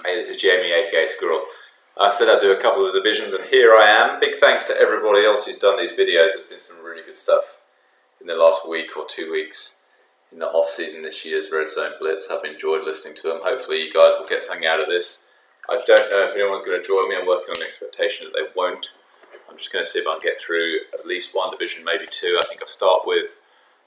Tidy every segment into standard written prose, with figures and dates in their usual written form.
Hey, this is Jamie, aka Squirrel. I said I'd do a couple of divisions, and here I am. Big thanks to everybody else who's done these videos. There's been some really good stuff in the last week or 2 weeks in the off season this year's Red Zone Blitz. I've enjoyed listening to them. Hopefully you guys will get something out of this. I don't know if anyone's going to join me. I'm working on the expectation that they won't. I'm just going to see if I can get through at least one division, maybe two. I think I'll start with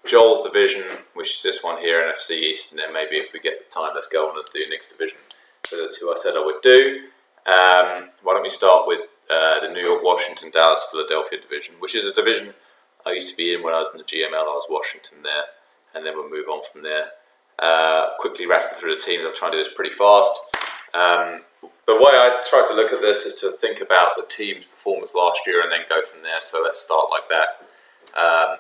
Joel's division, which is this one here, NFC East, and then maybe if we get the time, let's go on and do next division. So the two I said I would do. Why don't we start with the New York, Washington, Dallas, Philadelphia division, which is a division I used to be in when I was in the GML. I was Washington there, and then we'll move on from there. Quickly rattle through the teams. I'll try and do this pretty fast. The way I try to look at this is to think about the team's performance last year and then go from there. So let's start like that.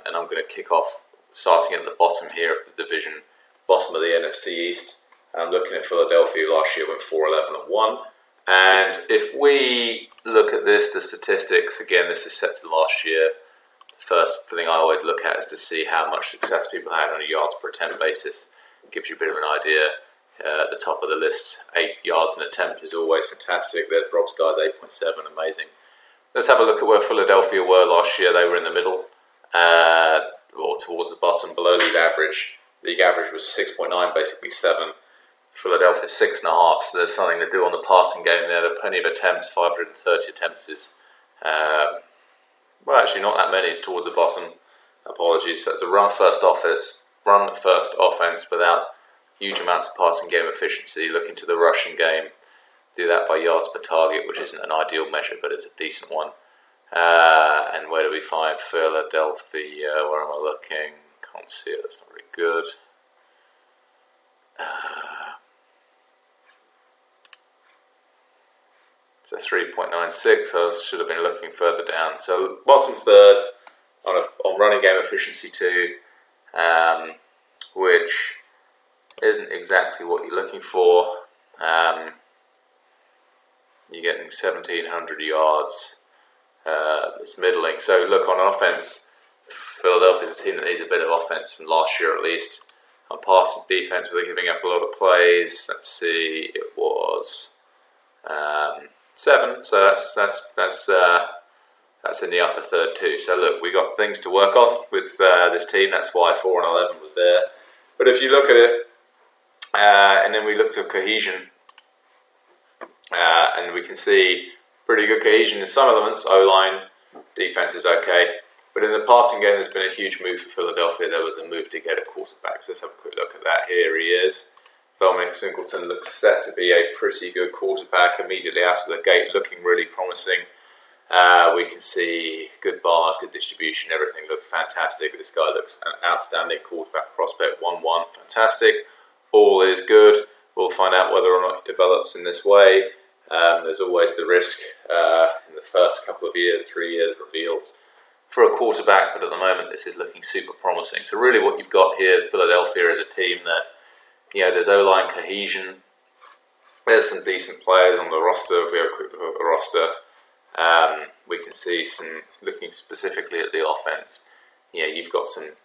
And I'm going to kick off starting at the bottom here of the division, bottom of the NFC East. I'm looking at Philadelphia. Last year went 4-11-1. And if we look at this, the statistics, again, this is set to last year. First thing I always look at is to see how much success people had on a yards per attempt basis. It gives you a bit of an idea. At the top of the list, 8 yards an attempt is always fantastic. There's Rob's guys, 8.7, amazing. Let's have a look at where Philadelphia were last year. They were in the middle, or towards the bottom, below league average. League average was 6.9, basically 7. Philadelphia 6.5, so there's something to do on the passing game there. There are plenty of attempts, 530 attempts is, well, actually not that many, it's towards the bottom. Apologies. So it's a run-first offense without huge amounts of passing game efficiency. Looking to the rushing game, do that by yards per target, which isn't an ideal measure, but it's a decent one. And where do we find Philadelphia? Where am I looking? Can't see it, that's not very good. So 3.96, I should have been looking further down. So bottom third on running game efficiency too, which isn't exactly what you're looking for. You're getting 1,700 yards. It's middling. So look, on offense, Philadelphia's a team that needs a bit of offense from last year at least. On passing defense, we're giving up a lot of plays. Let's see, it was 7. So that's in the upper third too. So look, we got things to work on with this team. That's why 4-11 was there. But if you look at it, and then we look to cohesion, and we can see pretty good cohesion in some elements. O-line, defense is okay. But in the passing game, there's been a huge move for Philadelphia. There was a move to get a quarterback. So let's have a quick look at that. Here he is. Dominic Singleton looks set to be a pretty good quarterback immediately out of the gate, looking really promising. We can see good bars, good distribution, everything looks fantastic. This guy looks an outstanding quarterback prospect, 1-1, fantastic. All is good. We'll find out whether or not he develops in this way. There's always the risk in the first couple of years, 3 years reveals for a quarterback, but at the moment this is looking super promising. So really what you've got here is Philadelphia as a team that, there's O-line cohesion. There's some decent players on the roster. If we have a quick look at the roster, we can see some, looking specifically at the offense, you've got some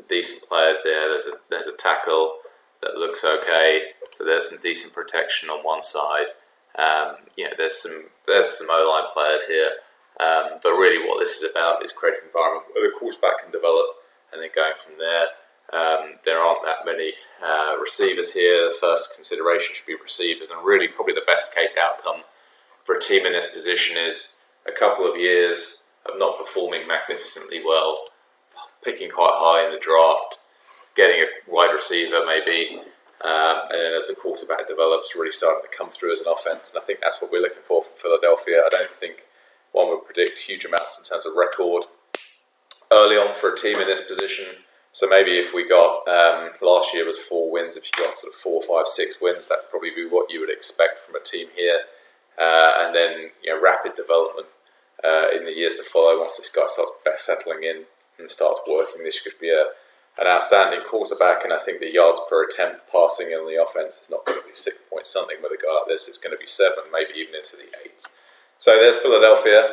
decent players there. There's a tackle that looks okay. So there's some decent protection on one side. There's some O-line players here. But really what this is about is creating an environment where the quarterback can develop and then going from there. There aren't that many receivers here. The first consideration should be receivers, and really probably the best case outcome for a team in this position is a couple of years of not performing magnificently well, picking quite high in the draft, getting a wide receiver maybe, and then as the quarterback develops, really starting to come through as an offense. And I think that's what we're looking for from Philadelphia. I don't think one would predict huge amounts in terms of record early on for a team in this position. So maybe if we got, last year was 4 wins, if you got sort of 4, 5, 6 wins, that would probably be what you would expect from a team here. And then, rapid development in the years to follow. Once this guy starts settling in and starts working, this could be an outstanding quarterback. And I think the yards per attempt passing in the offense is not going to be 6 point something with a guy like this. It's going to be 7, maybe even into the 8s. So there's Philadelphia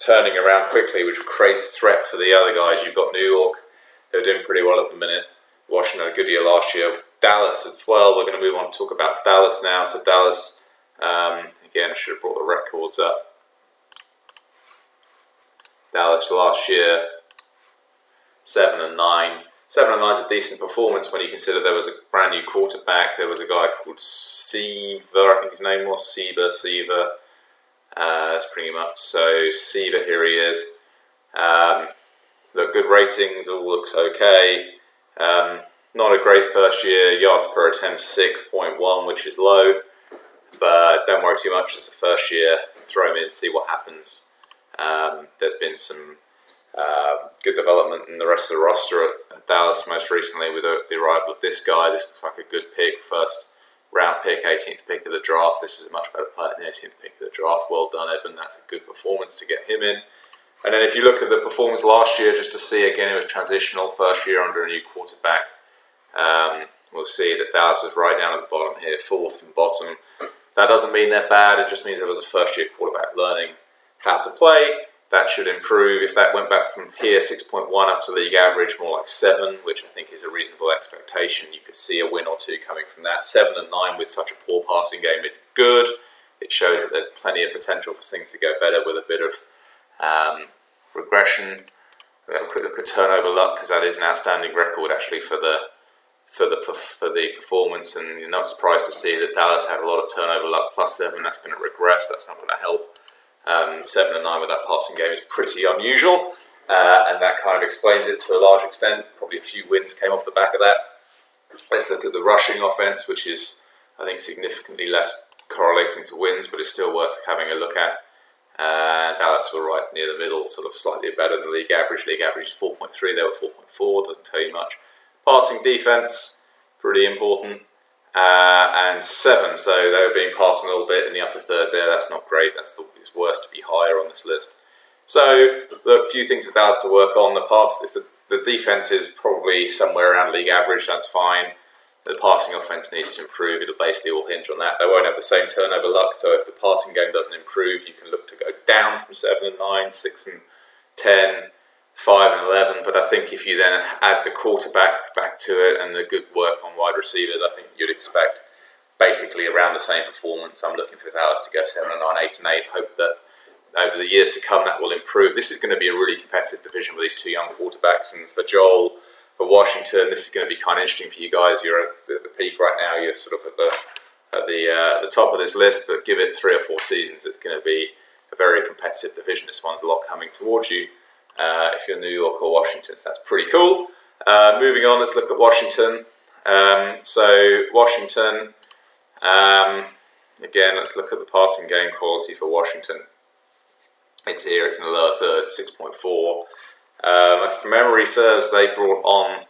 turning around quickly, which creates a threat for the other guys. You've got New York, who are doing pretty well at the minute. Washington had a good year last year, Dallas as well. We're going to move on to talk about Dallas now. So Dallas, again, I should have brought the records up. Dallas last year, 7-9. 7-9 is a decent performance when you consider there was a brand new quarterback. There was a guy called Seaver, I think his name was Seaver. Let's bring him up. So Seaver, here he is. Look, good ratings, all looks okay. Not a great first year, yards per attempt 6.1, which is low. But don't worry too much, it's the first year. Throw him in, see what happens. There's been some good development in the rest of the roster at Dallas, most recently with the arrival of this guy. This looks like a good pick, first round pick, 18th pick of the draft. This is a much better player than the 18th pick of the draft. Well done, Evan. That's a good performance to get him in. And then if you look at the performance last year, just to see, again, it was transitional, first year under a new quarterback. We'll see that Dallas was right down at the bottom here, fourth and bottom. That doesn't mean they're bad, it just means there was a first-year quarterback learning how to play. That should improve. If that went back from here, 6.1 up to league average, more like 7, which I think is a reasonable expectation. You could see a win or two coming from that. 7 and 9 with such a poor passing game is good. It shows that there's plenty of potential for things to go better with a bit of regression. We'll have a quick look at turnover luck, because that is an outstanding record actually for the performance, and you're not surprised to see that Dallas had a lot of turnover luck. +7, that's going to regress. That's not going to help. 7 and 9 with that passing game is pretty unusual, and that kind of explains it to a large extent. Probably a few wins came off the back of that. Let's look at the rushing offense, which is, I think, significantly less correlating to wins, but it's still worth having a look at. Dallas were right near the middle, sort of slightly better than league average. League average is 4.3, they were 4.4, doesn't tell you much. Passing defense, pretty important, and 7, so they were being passed a little bit in the upper third there. That's not great. It's worse to be higher on this list. So, look, a few things for Dallas to work on. If the defense is probably somewhere around league average, that's fine. The passing offense needs to improve. It'll basically all hinge on that. They won't have the same turnover luck, so if the passing game doesn't improve, you can look to go down from 7 and 9, 6 and 10, 5 and 11. But I think if you then add the quarterback back to it and the good work on wide receivers, I think you'd expect basically around the same performance. I'm looking for Dallas to go 7 and 9, 8 and 8. Hope that over the years to come that will improve. This is going to be a really competitive division with these two young quarterbacks, and for Joel, for Washington, this is going to be kind of interesting for you guys. You're at the peak right now. You're sort of at the top of this list, but give it 3 or 4 seasons, it's going to be a very competitive division. This one's a lot coming towards you. If you're New York or Washington, so that's pretty cool. Moving on, let's look at Washington. So Washington, again, let's look at the passing game quality for Washington. It's here, it's in the lower third, 6.4. If memory serves, they brought on,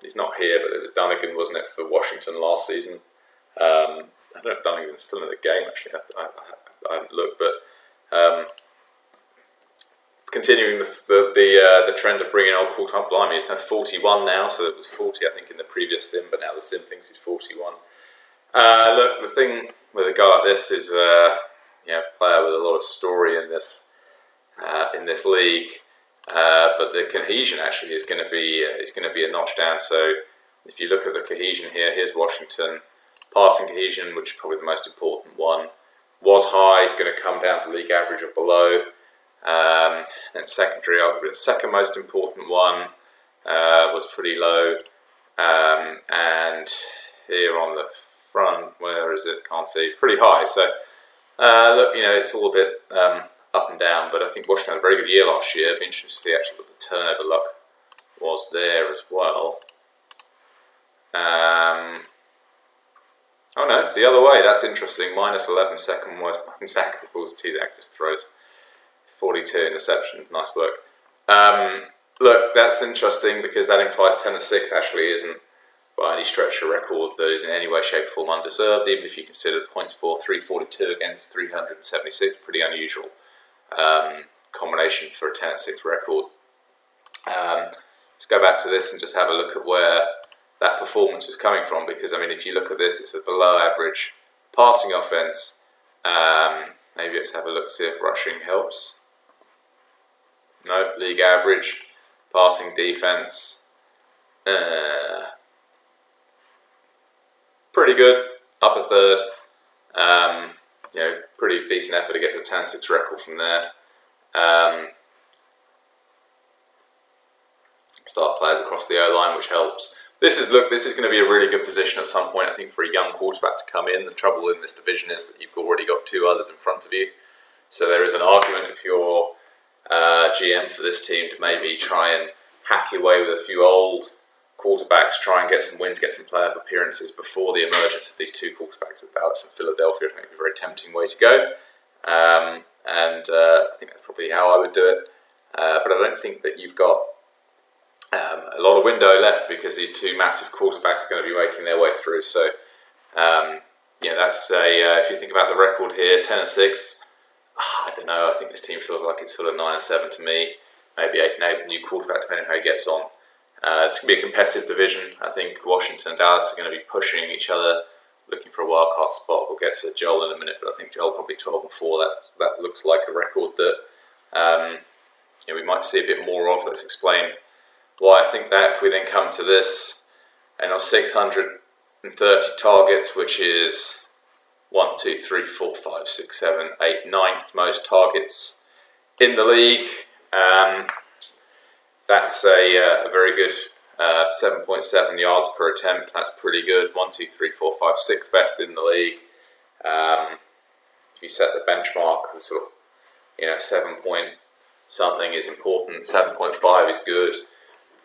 he's not here, but it was Dunnigan, wasn't it, for Washington last season. I don't know if Dunnigan's still in the game, actually. I haven't looked, but continuing the trend of bringing old Court up, blimey, he's 41 now, so it was 40, I think, in the previous sim, but now the sim thinks he's 41. Look, the thing with a guy like this is, player with a lot of story in this league, but the cohesion actually is going to be a notch down. So if you look at the cohesion here, here's Washington. Passing cohesion, which is probably the most important one, was high. It's going to come down to league average or below. Then secondary, arguably the second most important one, was pretty low. And here on the front, where is it? Can't see. Pretty high. So look, it's all a bit up and down, but I think Washington had a very good year last year. It'd be interesting to see actually what the turnover luck was there as well. Oh no, the other way, that's interesting. -11 second most tackles. T-Zack just throws 42 interceptions. Nice work. Look, that's interesting because that implies 10 and 6 actually isn't by any stretch a record that is in any way, shape or form undeserved, even if you consider the points for 342 against 376, pretty unusual combination for a 10 and 6 record. Let's go back to this and just have a look at where that performance was coming from, because if you look at this, it's a below average passing offense. Maybe let's have a look, see if rushing helps. No, league average, passing defense. Pretty good, upper third. Pretty decent effort to get to the 10-6 record from there. Start players across the O-line, which helps. This is going to be a really good position at some point, I think, for a young quarterback to come in. The trouble in this division is that you've already got 2 others in front of you. So there is an argument if you're GM for this team to maybe try and hack your way with a few old quarterbacks, try and get some wins, get some playoff appearances before the emergence of these 2 quarterbacks at Dallas and Philadelphia. I think it would be a very tempting way to go. I think that's probably how I would do it. But I don't think that you've got a lot of window left because these 2 massive quarterbacks are going to be making their way through. So, that's if you think about the record here, 10-6. I don't know. I think this team feels like it's sort of 9-7 to me. Maybe 8-8, new quarterback, depending on how he gets on. It's going to be a competitive division. I think Washington and Dallas are going to be pushing each other, looking for a wild card spot. We'll get to Joel in a minute, but I think Joel probably 12-4. That looks like a record that we might see a bit more of. Let's explain why I think that. If we then come to this, and on 630 targets, which is 1, 2, 3, 4, 5, 6, 7, 8, 9th most targets in the league. That's a very good 7.7 yards per attempt. That's pretty good. 1, 2, 3, 4, 5, 6th best in the league. If you set the benchmark, sort of 7 point something is important. 7.5 is good.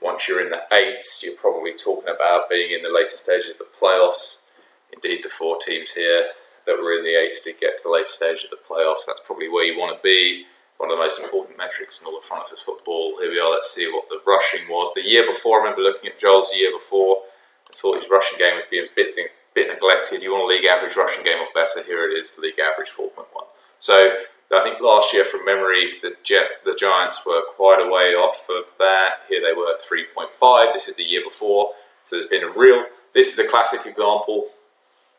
Once you're in the 8s, you're probably talking about being in the later stages of the playoffs. Indeed, the 4 teams here that were in the 8s did get to the later stage of the playoffs. That's probably where you want to be. One of the most important metrics in all of front office football. Here we are, let's see what the rushing was. The year before, I remember looking at Joel's year before, I thought his rushing game would be a bit neglected. You want a league average rushing game or better, here it is, league average 4.1. So I think last year, from memory, the Giants were quite a way off of that. Here they were 3.5. This is the year before. So there's been this is a classic example.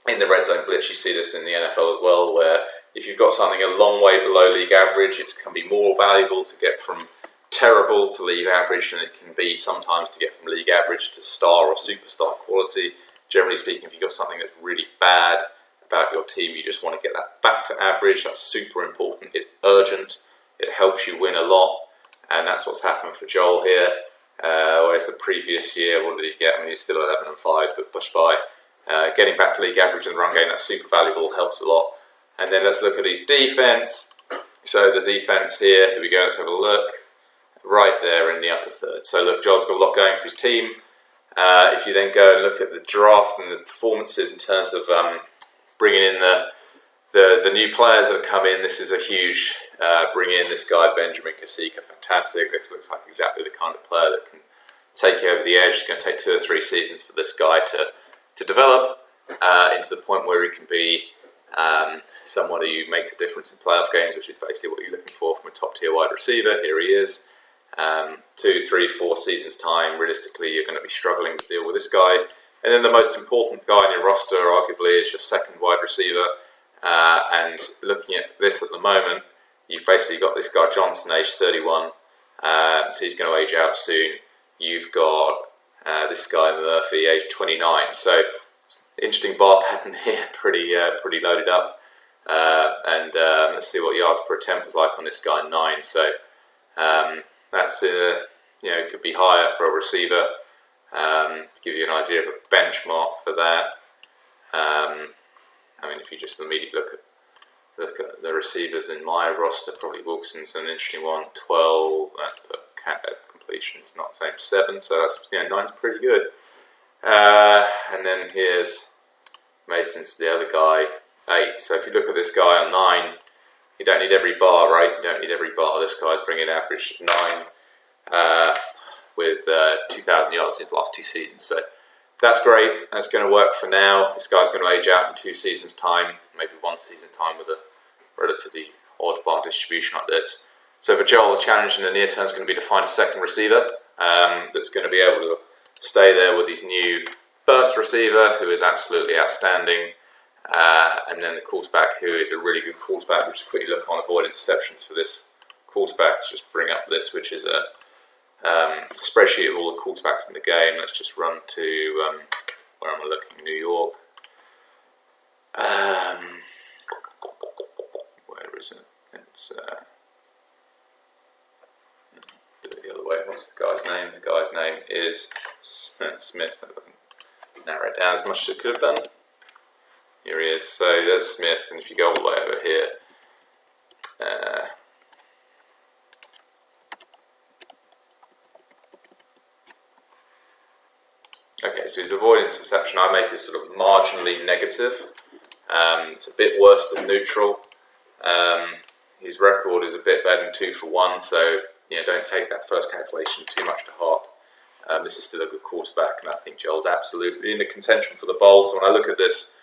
In the red zone blitz, you see this in the NFL as well, where if you've got something a long way below league average, it can be more valuable to get from terrible to league average than it can be sometimes to get from league average to star or superstar quality. Generally speaking, if you've got something that's really bad about your team, you just want to get that back to average. That's super important. It's urgent. It helps you win a lot. And that's what's happened for Joel here. Whereas the previous year, what did he get? I mean, he's still 11-5, but pushed by. Getting back to league average in the run game, that's super valuable, helps a lot. And then let's look at his defense. So the defense here we go, let's have a look. Right there in the upper third. So look, Joel's got a lot going for his team. If you then go and look at the draft and the performances in terms of bringing in the new players that have come in, this is a huge bring in. This guy, Benjamin Kasika, fantastic. This looks like exactly the kind of player that can take you over the edge. It's going to take 2 or 3 seasons for this guy to develop into the point where he can be someone who makes a difference in playoff games, which is basically what you're looking for from a top-tier wide receiver. Here he is. 2, 3, 4 seasons time, realistically, you're going to be struggling to deal with this guy. And then the most important guy in your roster, arguably, is your second wide receiver. And looking at this at the moment, you've basically got this guy Johnson, age 31. So he's going to age out soon. You've got this guy Murphy, age 29. So interesting bar pattern here, pretty loaded up. Let's see what yards per attempt was like on this guy, 9. So that's it could be higher for a receiver. To give you an idea of a benchmark for that. I mean, if you just immediately look at the receivers in my roster, probably Wilson's an interesting one. 12. That's per completions, not the same. 7. So that's 9's pretty good. And then here's Mason's the other guy, 8. So if you look at this guy on 9, you don't need every bar, right? You don't need every bar. This guy's bringing average 9 with 2,000 yards in his last 2 seasons. So that's great. That's going to work for now. This guy's going to age out in 2 seasons' time, maybe 1 season time with a relatively odd bar distribution like this. So for Joel, the challenge in the near term is going to be to find a second receiver that's going to be able to stay there with his new first receiver, who is absolutely outstanding. And then the quarterback, who is a really good quarterback. We'll just quickly look on avoid interceptions for this quarterback. Just bring up this, which is spreadsheet of all the quarterbacks in the game. Let's just run to, where am I looking? New York. Where is it? It's do it the other way. What's the guy's name? The guy's name is Smith. That doesn't narrow it down as much as it could have done. Here he is. So there's Smith, and if you go all the way over here, okay, so his avoidance perception, I make is sort of marginally negative. It's a bit worse than neutral. His record is a bit better than 2 for 1, so don't take that first calculation too much to heart. This is still a good quarterback, and I think Joel's absolutely in the contention for the bowl. So when I look at this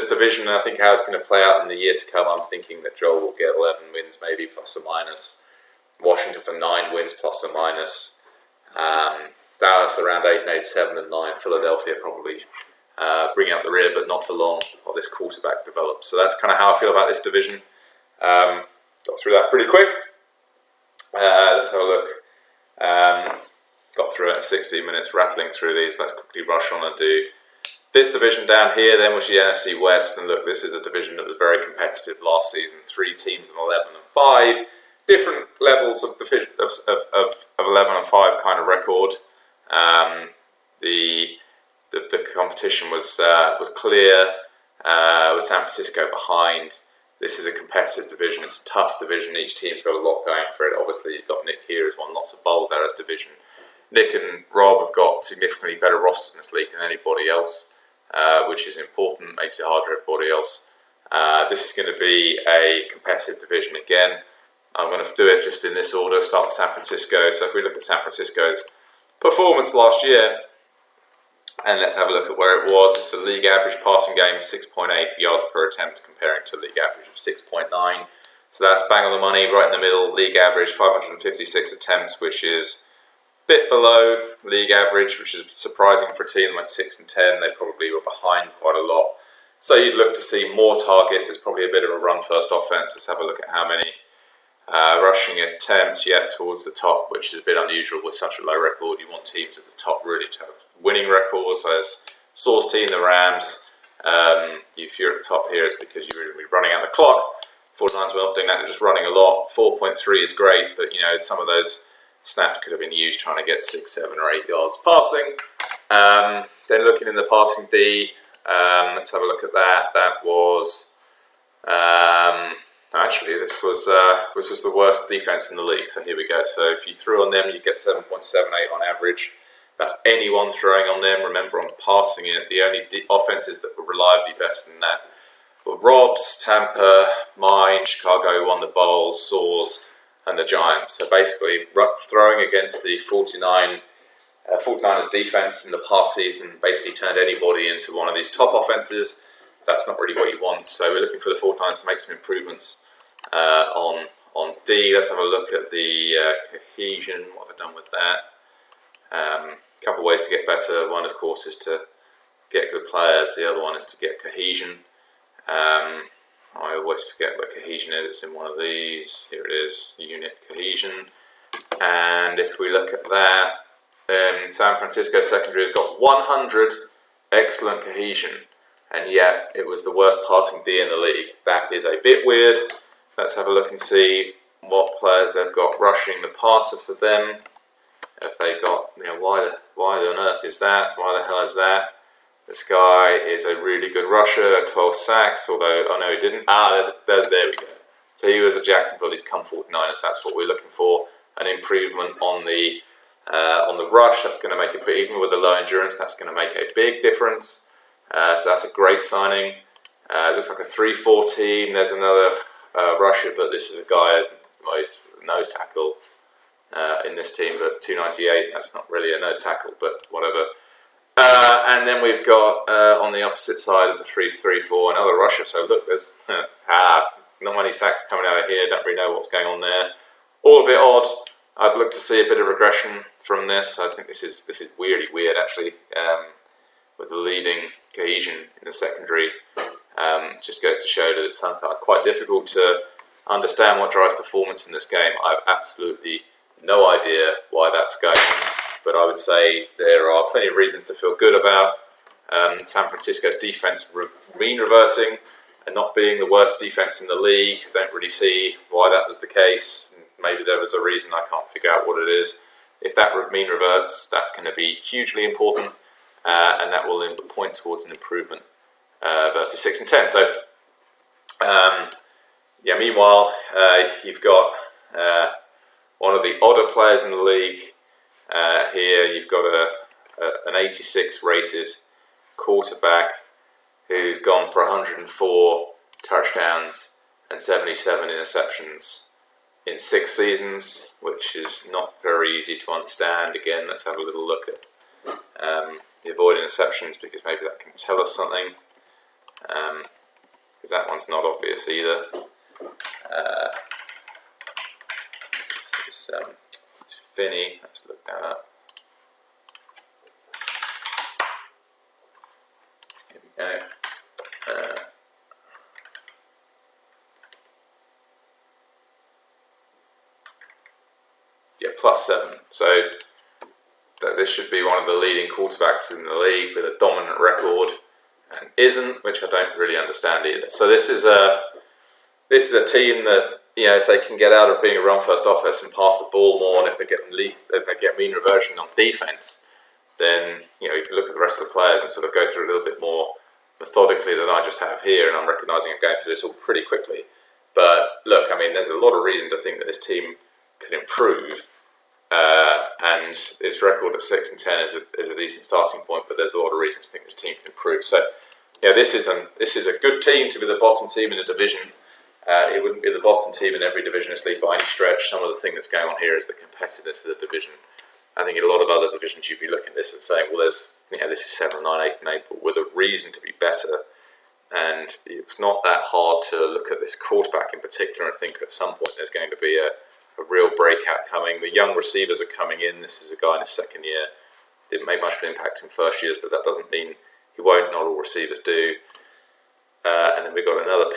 division, and I think how it's going to play out in the year to come, I'm thinking that Joel will get 11 wins, maybe plus or minus. Washington for 9 wins, plus or minus. Dallas around 8 and 8, 7 and 9. Philadelphia probably bringing up the rear, but not for long while this quarterback develops. So that's kind of how I feel about this division. Got through that pretty quick. Let's have a look. Got through it in 16 minutes, rattling through these. Let's quickly rush on and do this division down here, then was the NFC West. And look, this is a division that was very competitive last season. 3 teams of 11 and 5. Different levels of 11 and 5 kind of record. The competition was clear, with San Francisco behind. This is a competitive division. It's a tough division. Each team's got a lot going for it. Obviously, you've got Nick here who's won lots of bowls out of this division. Nick and Rob have got significantly better rosters in this league than anybody else, which is important, makes it hard for everybody else. This is going to be a competitive division again. I'm going to do it just in this order, start with San Francisco. So if we look at San Francisco's performance last year, and let's have a look at where it was. It's a league average passing game, 6.8 yards per attempt, comparing to league average of 6.9. So that's bang on the money, right in the middle. League average, 556 attempts, which is a bit below league average, which is surprising for a team like 6 and 10. They probably were behind quite a lot. So you'd look to see more targets. It's probably a bit of a run-first offense. Let's have a look at how many rushing attempts, towards the top, which is a bit unusual with such a low record. You want teams at the top really to have winning records. So as Sauce team, the Rams, if you're at the top here, it's because you're going to be running out the clock. 49ers were not doing that, they're just running a lot. 4.3 is great, but some of those snaps could have been used trying to get 6, 7 or 8 yards passing. Then looking in the passing D, let's have a look at that. That was actually this was the worst defense in the league. So here we go. So if you threw on them, you get 7.78 on average. That's anyone throwing on them. Remember, on passing it, the only offenses that were reliably best than that were Rob's, Tampa, mine, Chicago who won the bowl, Saws, and the Giants. So basically, throwing against the 49ers defense in the past season basically turned anybody into one of these top offenses. That's not really what you want. So we're looking for the 49ers to make some improvements on D. Let's have a look at the cohesion. What have I done with that? A couple of ways to get better. One, of course, is to get good players. The other one is to get cohesion. I always forget where cohesion is. It's in one of these. Here it is, unit cohesion. And if we look at that, then San Francisco secondary has got 100 excellent cohesion, and yet it was the worst passing D in the league. That is a bit weird. Let's have a look and see what players they've got rushing the passer for them. If they got, why on earth is that? Why the hell is that? This guy is a really good rusher, 12 sacks, although, oh no, he didn't. There we go. So he was at Jacksonville, he's come 49ers, that's what we're looking for. An improvement on the rush, that's going to make a big, even with the low endurance, that's going to make a big difference. So that's a great signing. Looks like a 3-4 team. There's another rusher, but this is a guy, he's nose tackle in this team, but 298, that's not really a nose tackle, but whatever. And then we've got on the opposite side of the 3-3-4 another rusher. So look, there's not many sacks coming out of here. Don't really know what's going on there. All a bit odd. I'd look to see a bit of regression from this. I think this is weirdly weird actually, with the leading cohesion in the secondary. Just goes to show that it's sometimes quite difficult to understand what drives performance in this game. I have absolutely No idea why that's going on, but I would say there are plenty of reasons to feel good about San Francisco's defense mean reverting and not being the worst defense in the league. I don't really see why that was the case. Maybe there was a reason, I can't figure out what it is. If that mean reverts, that's going to be hugely important, and that will point towards an improvement versus 6 and 10. So, yeah. Meanwhile, you've got one of the odder players in the league here. You've got an 86 rated quarterback who's gone for 104 touchdowns and 77 interceptions in 6 seasons, which is not very easy to understand. Again, let's have a little look at the avoid interceptions, because maybe that can tell us something, because that one's not obvious either. It's Finney. Let's look that up. Here we go. Yeah, +7. So this should be one of the leading quarterbacks in the league with a dominant record, and isn't, which I don't really understand either. So this is a team that, if they can get out of being a run-first offense and pass the ball more, and if they get mean reversion on defense, then you can look at the rest of the players and sort of go through a little bit more methodically than I just have here. And I'm recognizing I'm going through this all pretty quickly. But look, I mean, there's a lot of reason to think that this team could improve, and its record at 6 and 10 is a decent starting point. But there's a lot of reasons to think this team can improve. So, this is a good team to be the bottom team in the division. It wouldn't be the bottom team in every division in this league by any stretch. Some of the thing that's going on here is the competitiveness of the division. I think in a lot of other divisions you'd be looking at this and saying, well, this is 7, 9, 8, and 8, but with a reason to be better. And it's not that hard to look at this quarterback in particular and think at some point there's going to be a real breakout coming. The young receivers are coming in. This is a guy in his second year. Didn't make much of an impact in first years, but that doesn't mean he won't. Not all receivers do. And then we've got another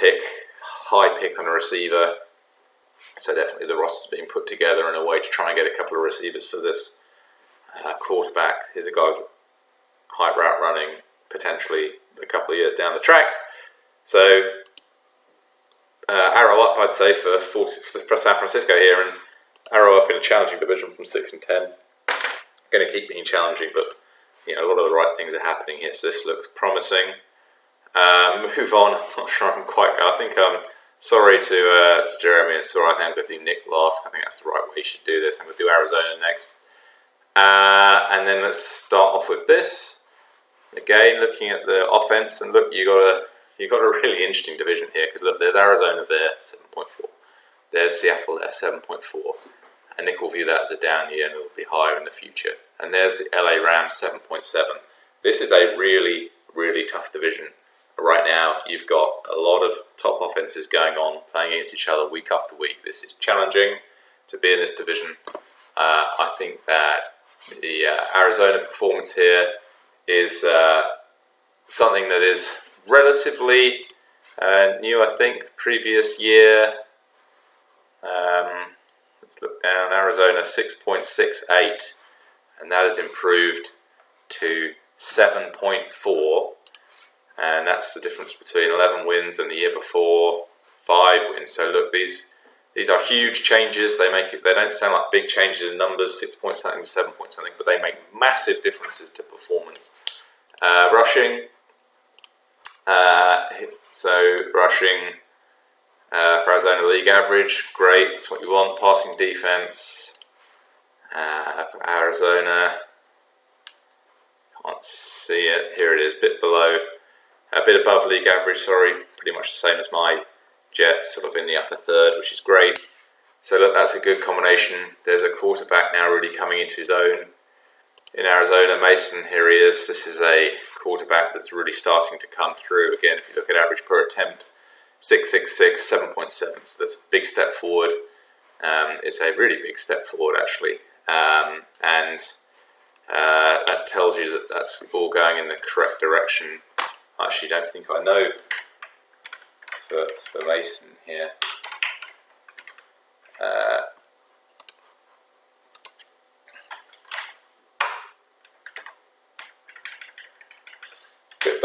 high pick on a receiver. So definitely the roster's being put together in a way to try and get a couple of receivers for this quarterback. Here's a guy with high route running, potentially a couple of years down the track. So arrow up, I'd say, for San Francisco here, and arrow up in a challenging division from 6 and 10. Going to keep being challenging, but a lot of the right things are happening here. So this looks promising. Move on. I'm not sure I think I'm sorry to Jeremy and Sora. I think I'm going to do Nick last. I think that's the right way you should do this. I'm going to do Arizona next. And then let's start off with this. Again, looking at the offense, and look, you got a really interesting division here, because look, there's Arizona there, 7.4. There's Seattle there, 7.4. And Nick will view that as a down year, and it will be higher in the future. And there's the LA Rams, 7.7. This is a really, really tough division. Right now, you've got a lot of top offenses going on, playing against each other week after week. This is challenging to be in this division. I think that the Arizona performance here is something that is relatively new, I think. Previous year, let's look down, Arizona 6.68, and that has improved to 7.4. And that's the difference between 11 wins and the year before 5 wins. So look, these are huge changes. They don't sound like big changes in numbers, 6 point something to 7 point something, but they make massive differences to performance. Rushing. So rushing for Arizona league average, great. That's what you want. Passing defense for Arizona. Can't see it. Here it is, a bit above league average, pretty much the same as my Jets, sort of in the upper third, which is great. So look, that's a good combination. There's a quarterback now really coming into his own in Arizona. Mason, here he is. This is a quarterback that's really starting to come through. Again, if you look at average per attempt, 6.66, 7.7. So that's a big step forward. It's a really big step forward, actually. And that tells you that that's all going in the correct direction. I actually don't think I know for Mason here.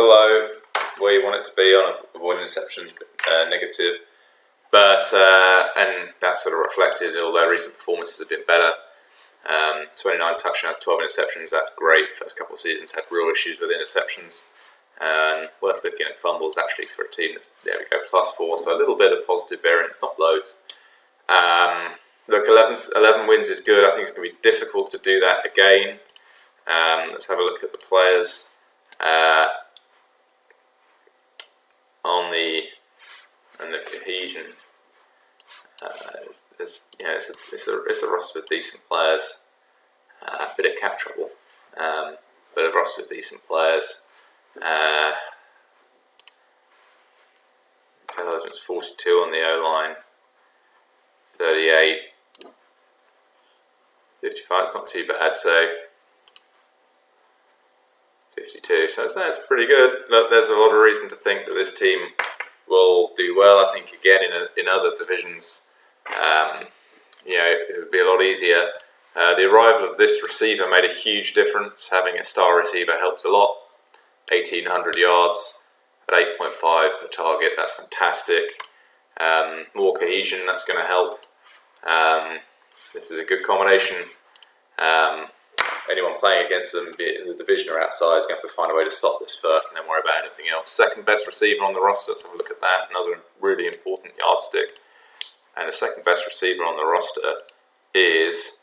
below where you want it to be on avoiding interceptions, negative. But and that's sort of reflected, although recent performances have been better. 29 touchdowns, 12 interceptions, that's great. First couple of seasons had real issues with interceptions. Worth looking at fumbles actually for a team that's, there we go, +4, so a little bit of positive variance, not loads. Look, 11 wins is good. I think it's going to be difficult to do that again. Let's have a look at the players on the cohesion. It's a roster with decent players. A bit of cap trouble, but a roster with decent players. Intelligence 42 on the O-line, 38, 55. It's not too bad. So 52. So that's pretty good. Look, there's a lot of reason to think that this team will do well. I think again in other divisions, it would be a lot easier. The arrival of this receiver made a huge difference. Having a star receiver helps a lot. 1,800 yards at 8.5 per target. That's fantastic. More cohesion. That's going to help. This is a good combination. Anyone playing against them, be it in the division or outside, is going to have to find a way to stop this first and then worry about anything else. Second best receiver on the roster. Let's have a look at that. Another really important yardstick. And the second best receiver on the roster is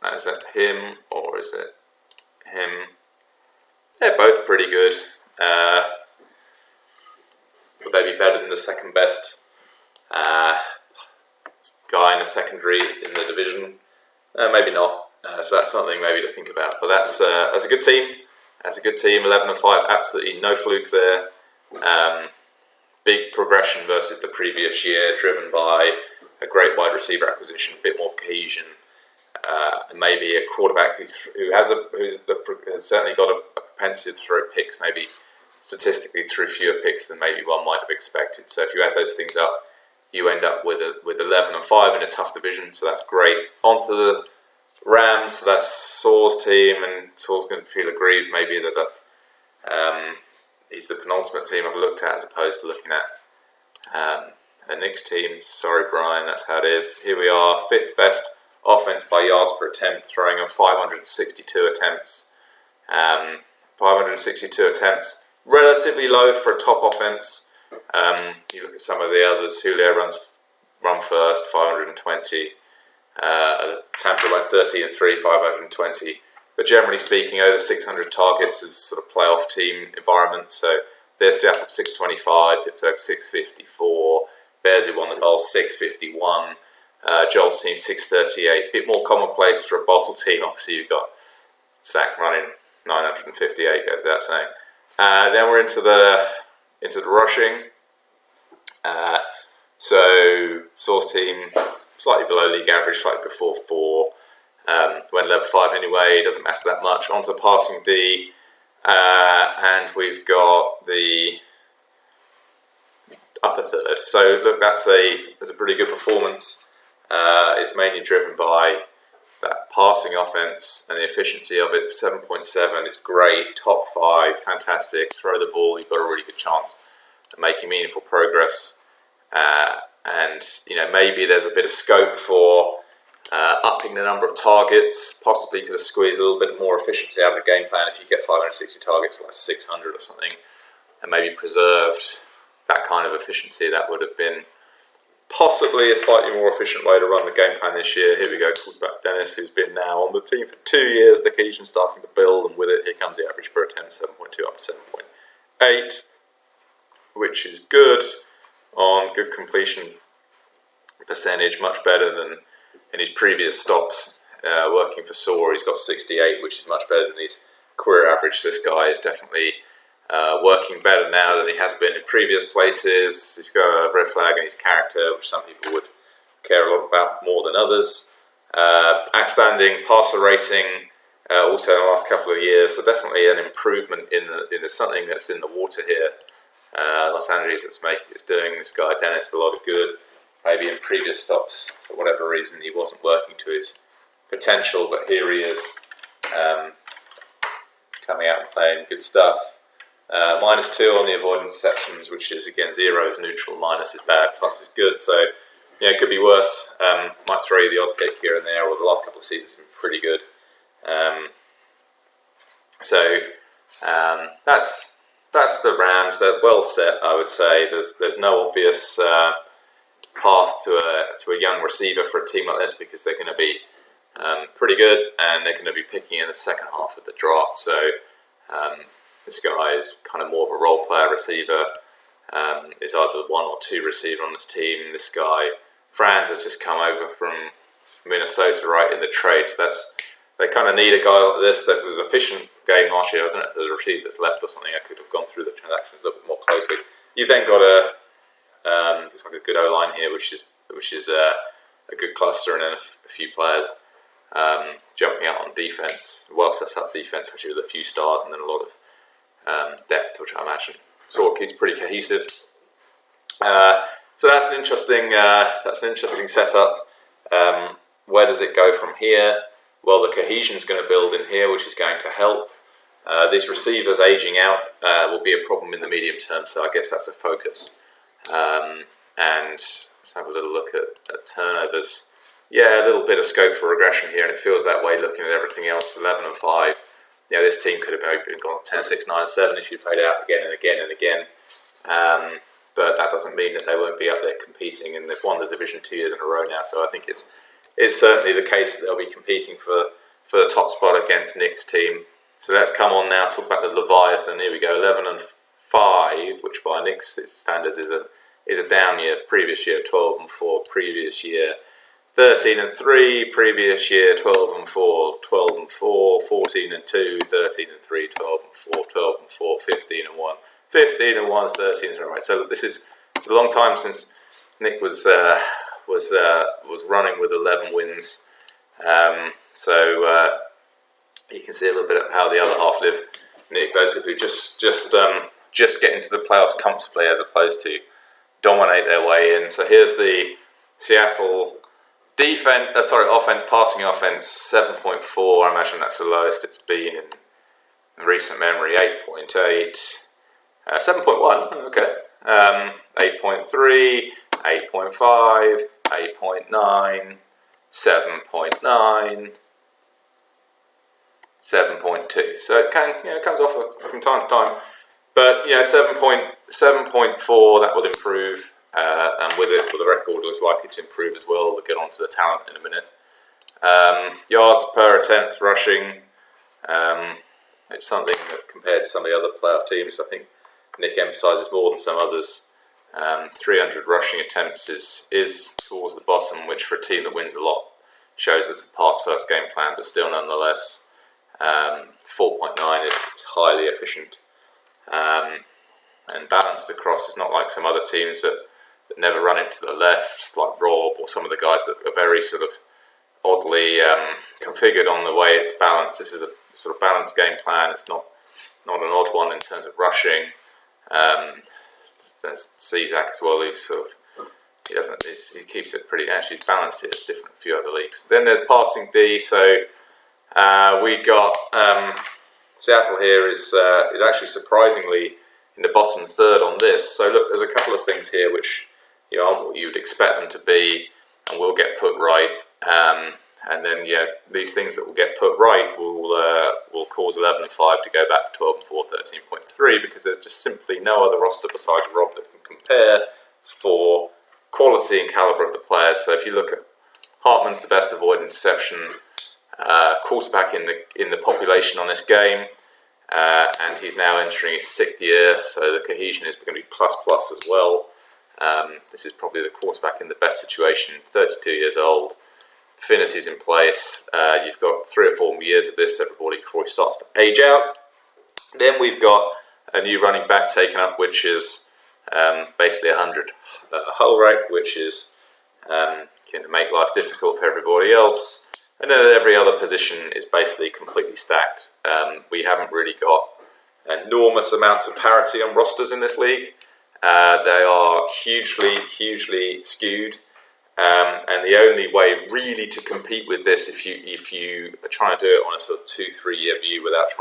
that him or is it him? They're both pretty good. Would they be better than the second best guy in the secondary in the division? Maybe not. So that's something maybe to think about. But that's a good team. That's a good team. 11-5, absolutely no fluke there. Big progression versus the previous year, driven by a great wide receiver acquisition, a bit more cohesion, and maybe a quarterback who has certainly got a propensity to throw picks, maybe statistically threw fewer picks than maybe one might have expected. So if you add those things up, you end up with 11-5 in a tough division. So that's great. On to the Rams. So that's Saul's team, and Saul's going to feel aggrieved maybe that he's the penultimate team I've looked at as opposed to looking at a Knicks team. Sorry, Brian, that's how it is. Here we are, 5th best offense by yards per attempt, throwing on 562 attempts. 562 attempts, relatively low for a top offense. You look at some of the others. Julio run first, 520. Tampa went 30-3, 520. But generally speaking, over 600 targets is a sort of playoff team environment. So there's Seattle 625, Pittsburgh 654, Bears who won the Bowl 651, Joel's team 638. A bit more commonplace for a bowl team. Obviously you've got Zach running 958, goes without saying. Then we're into the rushing. So Saul's team slightly below league average, slightly before 4. Went level 5 anyway, doesn't matter that much. On to passing D, and we've got the upper third. So look, that's a pretty good performance. It's mainly driven by that passing offense and the efficiency of it. 7.7 is great. Top 5, fantastic. Throw the ball, you've got a really good chance of making meaningful progress. And maybe there's a bit of scope for upping the number of targets. Possibly could have squeezed a little bit more efficiency out of the game plan if you get 560 targets, like 600 or something, and maybe preserved that kind of efficiency. That would have been possibly a slightly more efficient way to run the game plan this year. Here we go, quarterback Dennis, who's been now on the team for 2 years. The cohesion starting to build, and with it, here comes the average per attempt, 7.2 up to 7.8, which is good on good completion percentage, much better than in his previous stops. Working for Saw, he's got 68, which is much better than his career average. This guy is definitely working better now than he has been in previous places. He's got a red flag in his character, which some people would care a lot about more than others. Outstanding passer rating, also in the last couple of years. So definitely an improvement in something that's in the water here. Los Angeles is doing this guy Dennis a lot of good. Maybe in previous stops, for whatever reason, he wasn't working to his potential, but here he is, coming out and playing good stuff. -2 on the avoidance exceptions, which is again 0 is neutral, minus is bad, plus is good. So yeah, it could be worse. Might throw you the odd pick here and there. Or the last couple of seasons have been pretty good. That's the Rams. They're well set, I would say. There's no obvious path to a young receiver for a team like this, because they're going to be pretty good, and they're going to be picking in the second half of the draft. So this guy is kind of more of a role player receiver. Is either the 1 or 2 receiver on this team. This guy, Franz, has just come over from Minnesota right in the trade. So they kind of need a guy like this. That was an efficient game last year. I don't know if there's a receiver that's left or something. I could have gone through the transactions a little bit more closely. You've then got looks like a good O-line here, which is a good cluster, and then a few players jumping out on defense. Well set up defense, actually, with a few stars and then a lot of depth, which I imagine sort of keeps pretty cohesive. So that's an interesting setup. Where does it go from here? Well, the cohesion is going to build in here, which is going to help. These receivers aging out will be a problem in the medium term, so I guess that's a focus. And let's have a little look at turnovers. Yeah, a little bit of scope for regression here, and it feels that way looking at everything else. 11 and 5. Yeah, this team could have been gone 10, 6, 9, 7 if you played it out again and again and again. But that doesn't mean that they won't be up there competing, and they've won the division 2 years in a row now. So I think it's certainly the case that they'll be competing for the top spot against Nick's team. So let's come on now, talk about the Leviathan. Here we go, 11 and 5, which by Nick's standards is a down year. Previous year, 12 and 4. Previous year, 13 and 3. Previous year, 12 and 4. 12 and 4. 14 and 2. 13 and 3. 12 and 4. 12 and 4. 15 and 1. 15 and 1. 13 and 3. Right. So it's a long time since Nick was running with 11 wins. So you can see a little bit of how the other half live. Nick, those people who just get into the playoffs comfortably as opposed to dominate their way in. So here's the Seattle offense, passing offense, 7.4. I imagine that's the lowest it's been in recent memory. 8.8, 7.1. Okay, 8.3, 8.5, 8.9, 7.9. 7.2. So it comes off from time to time, but 7.4 that will improve, and with it, the record was likely to improve as well. We'll get onto the talent in a minute. Yards per attempt rushing. It's something that compared to some of the other playoff teams, I think Nick emphasises more than some others. 300 rushing attempts is towards the bottom, which for a team that wins a lot shows it's a pass-first game plan, but still nonetheless. 4.9 is highly efficient, and balanced across. It's not like some other teams that never run it to the left, like Rob, or some of the guys that are very sort of oddly configured on the way it's balanced. This is a sort of balanced game plan. It's not an odd one in terms of rushing. There's Czak as well, he keeps it pretty, actually balanced it as different from a few other leagues. Then there's passing D, so we got Seattle here is actually surprisingly in the bottom third on this. So look, there's a couple of things here which aren't what you would expect them to be, and will get put right. And then these things that will get put right will cause 11 and 5 to go back to 12 and 4, 13.3, because there's just simply no other roster besides Rob that can compare for quality and caliber of the players. So if you look at Hartman's the best avoidance exception quarterback in the population on this game, and he's now entering his 6th year, so the cohesion is going to be plus as well. This is probably the quarterback in the best situation, 32 years old. Fitness is in place. You've got 3 or 4 more years of this, everybody, before he starts to age out. Then we've got a new running back taken up, which is basically 100 hull rate, which is going to make life difficult for everybody else. And then every other position is basically completely stacked. We haven't really got enormous amounts of parity on rosters in this league. They are hugely skewed. And the only way really to compete with this, if you are trying to do it on a sort of 2-3 year view without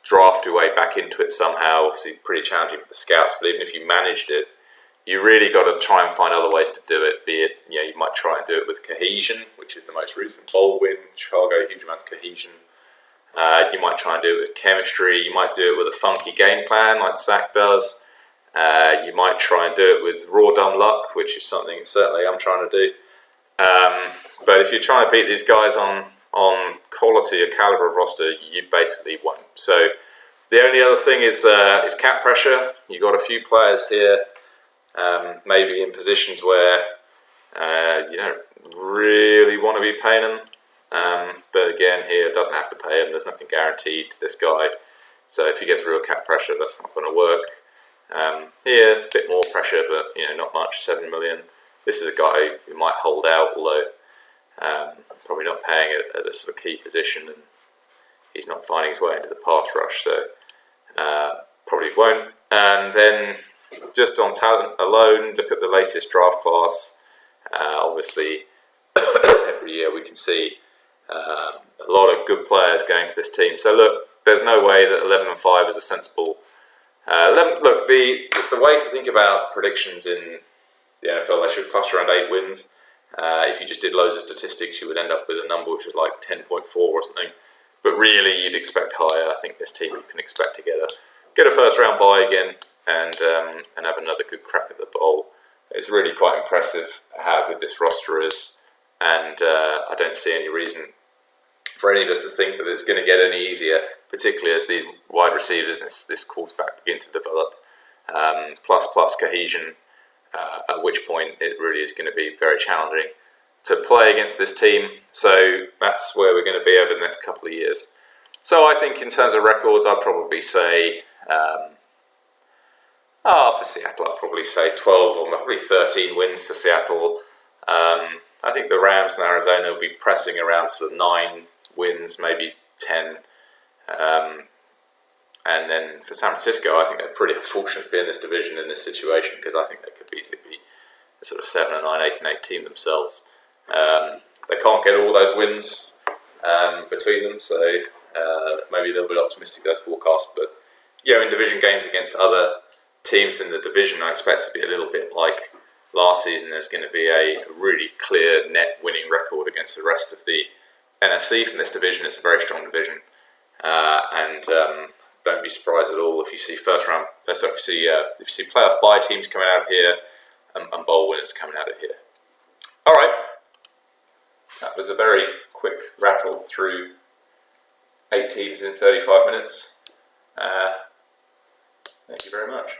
draft your way back into it somehow. Obviously pretty challenging for the scouts, but even if you managed it, you really got to try and find other ways to do it. Be it, you might try and do it with cohesion, which is the most recent bowl win. Chicago, huge amounts of cohesion. You might try and do it with chemistry. You might do it with a funky game plan like Zach does. You might try and do it with raw dumb luck, which is something certainly I'm trying to do. But if you're trying to beat these guys on quality or caliber of roster, you basically won't. So the only other thing is cap pressure. You've got a few players here, maybe in positions where you don't really want to be paying them. But again, here, it doesn't have to pay him. There's nothing guaranteed to this guy. So if he gets real cap pressure, that's not going to work. Here, a bit more pressure, but not much. 7 million. This is a guy who might hold out, although probably not paying at a sort of key position, and he's not finding his way into the pass rush, so probably won't. And then just on talent alone, look at the latest draft class. Obviously, every year we can see a lot of good players going to this team. So look, there's no way that 11-5 is a sensible. Look, the way to think about predictions in the NFL, they should cluster around 8 wins. If you just did loads of statistics, you would end up with a number which was like 10.4 or something. But really, you'd expect higher. I think this team you can expect to get a first round bye again and have another good crack at the bowl. It's really quite impressive how good this roster is, and I don't see any reason for any of us to think that it's going to get any easier, particularly as these wide receivers and this quarterback begin to develop. Plus cohesion, at which point it really is going to be very challenging to play against this team. So that's where we're going to be over the next couple of years. So I think in terms of records, I'd probably say, for Seattle, I'd probably say 12 or probably 13 wins for Seattle. I think the Rams and Arizona will be pressing around sort of 9 wins, maybe 10. And then for San Francisco, I think they're pretty unfortunate to be in this division in this situation, because I think they could easily be a sort of 7-9, 8-8 team themselves. They can't get all those wins between them, so maybe a little bit optimistic those forecasts. But in division games against other teams in the division, I expect it to be a little bit like last season. There's going to be a really clear net winning record against the rest of the NFC from this division. It's a very strong division, and don't be surprised at all if you see if you see playoff bye teams coming out of here and bowl winners coming out of here. All right, that was a very quick rattle through 8 teams in 35 minutes. Thank you very much.